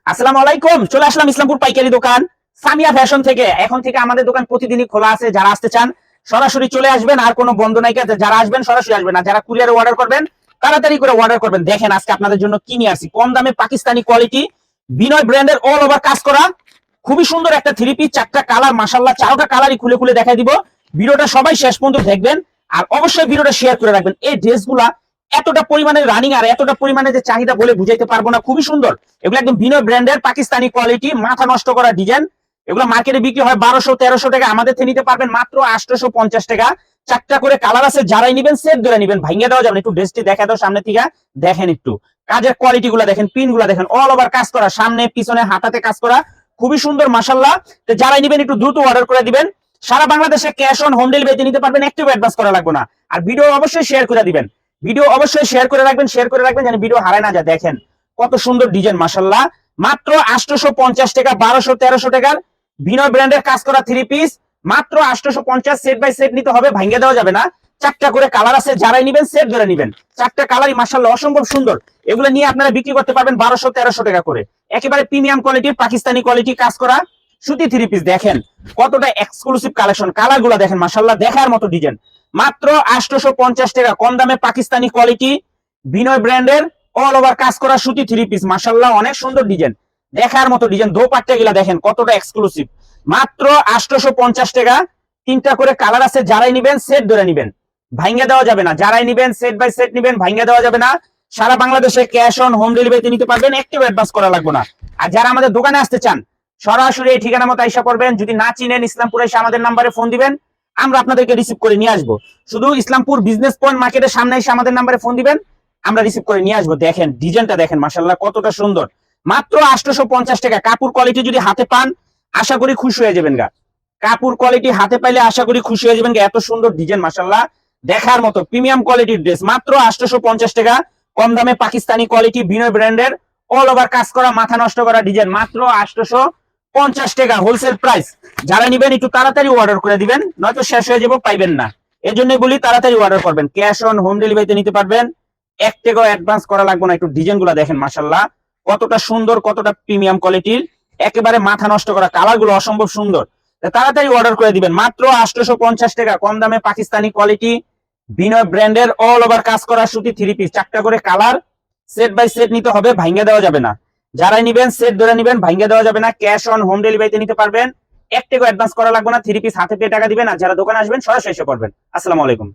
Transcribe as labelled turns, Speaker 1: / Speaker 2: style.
Speaker 1: আসসালামু আলাইকুম। চলে আসলাম ইসলামপুর পাইকারি দোকান সামিয়া ফ্যাশন থেকে। এখন থেকে আমাদের দোকান প্রতিদিনই খোলা আছে। যারা আসতে চান সরাসরি চলে আসবেন, আর কোনো বন্ধ নাই। যারা আসবেন সরাসরি আসবেন, আর যারা কুরিয়ারে অর্ডার করবেন তাড়াতাড়ি করে অর্ডার করবেন। দেখেন আজকে আপনাদের জন্য কি নিয়ে আসছি, কম দামে পাকিস্তানি কোয়ালিটি বিনয় ব্র্যান্ডের অল ওভার কাজ করা খুবই সুন্দর একটা থ্রি পিস, চারটা কালার, মাশাআল্লাহ চারটা কালারই খুলে খুলে দেখাই দিব। ভিডিওটা সবাই শেষ পর্যন্ত দেখবেন, আর অবশ্যই ভিডিওটা শেয়ার করে রাখবেন। এই ড্রেসগুলা এতটা পরিমাণে রানিং আর এতটা পরিমাণে যে চাহিদা বলে বুঝাইতে পারবো না, খুবই সুন্দর। এগুলো একদম বিনয় ব্র্যান্ডের পাকিস্তানি কোয়ালিটি, মাথা নষ্ট করা ডিজাইন। এগুলো মার্কেটে বিক্রি হয় 1200-1300 টাকা, আমাদের থেকে নিতে পারবেন মাত্র 850 টাকা। চারটা করে কালার আছে, যারাই নিবেন সেট ধরে নিবেন, ভাঙিয়ে দেওয়া যাবে। একটু ড্রেসটি দেখা দাও সামনে থেকে, দেখেন একটু কাজের কোয়ালিটি গুলা দেখেন, পিন গুলা দেখেন, অল ওভার কাজ করা, সামনে পিছনে হাতাতে কাজ করা, খুবই সুন্দর মাশাআল্লাহ। তো যারাই নিবেন একটু দ্রুত অর্ডার করে দিবেন। সারা বাংলাদেশে ক্যাশ অন হোম ডেলিভারিতে নিতে পারবেন, একটু অ্যাডভান্স করা লাগবে না। আর ভিডিও অবশ্যই শেয়ার করে দিবেন, ভিডিও অবশ্যই শেয়ার করে রাখবেন, যেন ভিডিও হারায় না যায়। দেখেন কত সুন্দর ডিজাইন মাশাআল্লাহ। মাত্র 850 টাকা, 1200-1300 টাকার বিনয় ব্র্যান্ডের কাজ করা থ্রি পিস, মাত্র 850। সেট বাই সেট নিতে হবে, ভাঙিয়ে দেওয়া যাবে না। চারটা করে কালার আছে, যারাই নিবেন সেট ধরে নিবেন। চারটা কালারই মাশাআল্লাহ অসম্ভব সুন্দর। এগুলো নিয়ে আপনারা বিক্রি করতে পারবেন 1200-1300 টাকা করে। একেবারে প্রিমিয়াম কোয়ালিটির পাকিস্তানি কোয়ালিটি কাজ করা সুতি থ্রি পিস। দেখেন কতটা এক্সক্লুসিভ কালেকশন, কালার গুলা দেখেন মাশাআল্লাহ, দেখার মতো ডিজাইন। মাত্র 850 টাকা, কম দামে পাকিস্তানি কোয়ালিটি বিনয় ব্র্যান্ডের অল ওভার কাজ করা সুতি থ্রি পিস মাশাআল্লাহ, অনেক সুন্দর ডিজাইন, দেখার মতো ডিজাইন। দোপাট্টা গুলা দেখেন কতটা এক্সক্লুসিভ। মাত্র 850 টাকা, তিনটা করে কালার আছে, যারাই নিবেন সেট ধরে নিবেন, ভাঙিয়ে দেওয়া যাবে না। যারাই নিবেন সেট বাই সেট নিবেন, ভাঙিয়ে দেওয়া যাবে না। সারা বাংলাদেশে ক্যাশ অন হোম ডেলিভারিতে নিতে পারবেন, একটু অ্যাডভান্স করা লাগবে না। আর যারা আমাদের দোকানে আসতে চান সরাসরি এই ঠিকানা মতো আইসা পড়বেন। যদি না চিনেন ইসলামপুরে এসে আমাদের নাম্বারে ফোন দিবেন, আমরা আপনাদেরকে রিসিভ করে নিয়ে আসবো। শুধু ইসলামপুর বিজনেস পয়েন্ট মার্কেটের সামনে এসে আমাদের নাম্বারে ফোন দিবেন, আমরা রিসিভ করে নিয়ে আসবো। দেখেন ডিজাইনটা দেখেন মাশাআল্লাহ কতটা সুন্দর। মাত্র 850 টাকা। কাপড় কোয়ালিটি যদি হাতে পান আশা করি খুশি হয়ে যাবেন গা। কাপড় কোয়ালিটি হাতে পাইলে আশা করি খুশি হয়ে যাবেন গা। এত সুন্দর ডিজাইন মাশাআল্লাহ, দেখার মতো প্রিমিয়াম কোয়ালিটির ড্রেস। মাত্র 850 টাকা, কম দামে পাকিস্তানি কোয়ালিটি বিনয় ব্র্যান্ডের অল ওভার কাজ করা, মাথা নষ্ট করা ডিজাইন। মাত্র 850 টাকা হোলসেল প্রাইস। যারা নিবেন একটু তাড়াতাড়ি অর্ডার করে দিবেন, নয়তো শেষ হয়ে যাবো, পাইবেন না। এর জন্যই বলি তাড়াতাড়ি অর্ডার করবেন। ক্যাশ অন হোম ডেলিভারিতে নিতে পারবেন, এক টাকাও অ্যাডভান্স করা লাগবে না। একটু ডিজাইন গুলা দেখেন মাশাআল্লাহ, কতটা সুন্দর, কতটা প্রিমিয়াম কোয়ালিটির, একেবারে মাথা নষ্ট করা, কালার গুলো অসম্ভব সুন্দর। তাড়াতাড়ি অর্ডার করে দিবেন। মাত্র 850 টাকা, কম দামে পাকিস্তানি কোয়ালিটি বিনয় ব্র্যান্ডের অল ওভার কাজ করা সুতি থ্রি পিস, চারটা করে কালার, সেট বাই সেট নিতে হবে, ভাঙিয়ে দেওয়া যাবে না। যারাই নিবেন সেট ধরে নিবেন, ভাঙিয়ে দেওয়া যাবে না। ক্যাশ অন হোম ডেলিভারিতে নিতে পারবেন, এক টাকা অ্যাডভান্স করা লাগবে না। থ্রি পিস হাতে পেয়ে টাকা দিবেন। আর যারা দোকানে আসবেন সরাসরি এসে পড়বেন। আসসালামু আলাইকুম।